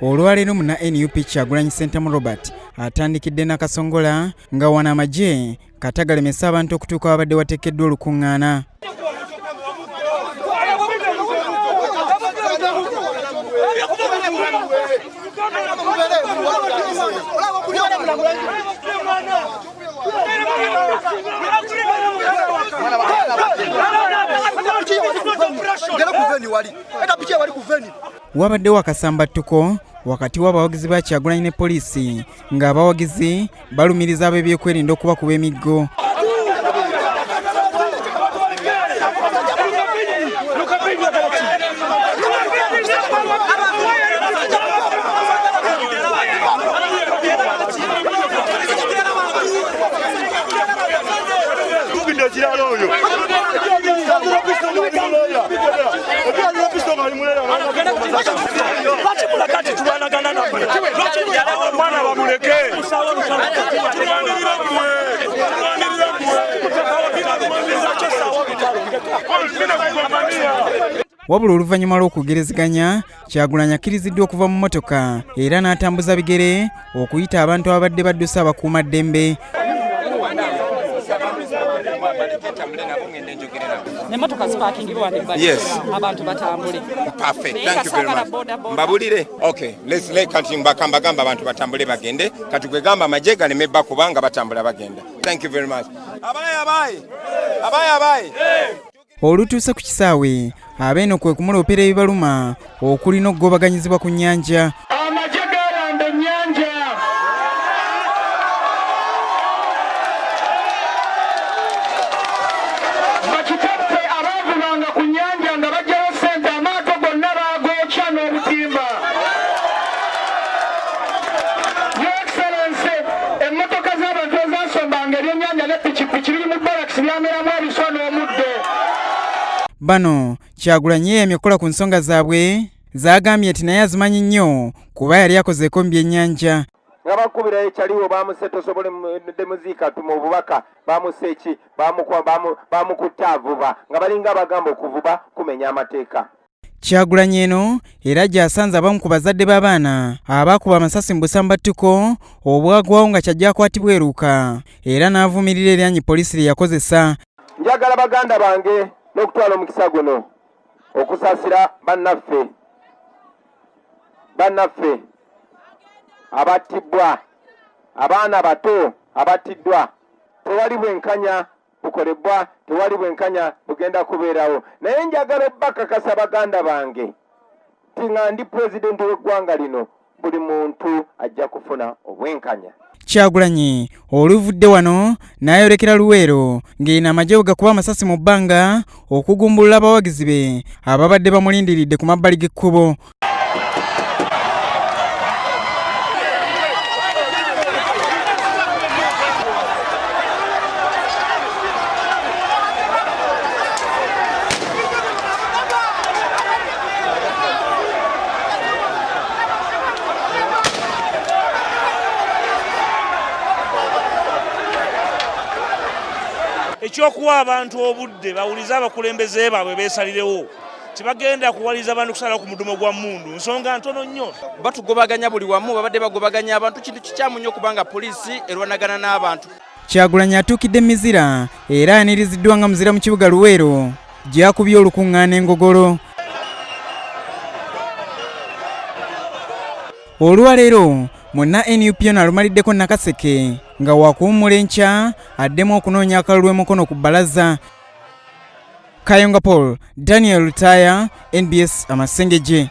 Olwaleero muna NUP Kyagulanyi Ssentamu Robert atandikidde n'akasongola nga wana amagye katagalemesa abantu okutuuka wabadde wateekeddwa olukuŋŋaana. Wabaddewo akasambattuko wakati w'abawagizi ba Kyagulanyi ne poliisi ng'abawagizi balumiriza ab'ebyokwerinda okubakuba emiggo. Wabula oluvannyuma lw'okugerezeganya, Kyagulanyi akkiriziddwa okuva mu mmotoka era n'atambuza bigere okuyita abantu abadde baddusa abakuumaddembe. Yes. Perfect. Thank you very much. Mbabulire. Okay. Let's kati mbakambagamba abantu batambule bagende. Kati kwegamba amajega ne mebba kubanga batambula bagenda. Thank you very much. Abaye. Olutuuse ku kisaawe abeeno kwe kumuloopera ebibaluma okuli n'okugobaganyizibwa ku nnyanja. Bano Kyagulanyi yeemye ku nsonga zaabwe zaagambye nti naye azimanyi nnyo kuba yali akozeeko mu byennyanja. Nga bakubira ekyaliwo baamuse tosobole demuziika tuma obubaka baamuse eki baamukutta avuba nga balinga abagamba okuvuba kumenya amateeka. Kyagulanyi eno era gy'asanze abamu ku bazadde b'abaana abaakuba amasasi mu busambattuko obwagwawo nga kyajja akwatibwa eruuka era n'avumirira eryanyi poliisi lye yakozesa. Njagala baganda bange n'okutwala omukisa guno okusaasira bannaffe abattibwa, abaana bato abattiddwa. Tewali bwenkanya bukolebwa, tewali bwenkanya bugenda kubeerawo. Naye njagala obbakakasa baganda bange ti nga ndi pulezidenti w'eggwanga lino buli muntu ajja kufuna obwenkanya. Kyagulanyi oluvudde wano n'ayolekera Luweero ng'erina amagye gakuba amasasi mu bbanga okugumbulula abawagizi be ababadde bamulindiridde ku mabbali g'ekkubo. Ekyokuwa abantu obudde bawulize abakulembeze baabwe beesalirewo tibagenda kuwaliza abantu kusala ku mudumo gwa mmundu nsonga ntono nnyo. Batugobaganya buli wamu babadde bagobaganya abantu kintu kikyamu nnyo kubanga poliisi erwanagana n'abantu. Kyagulanyi atuukidde Mizira era yaniriziddwa nga muzira mu kibuga Luweero gy'akubye olukuŋŋaana engogolo. Olwaleero muna NUP ono alumaliddeko Nakaseke nga wakuwummula enkya addemu okunoonya akalulu lw'emukono ku bbalaza. Kayonga Paul, Daniel Lutaya, NBS Amasengeje.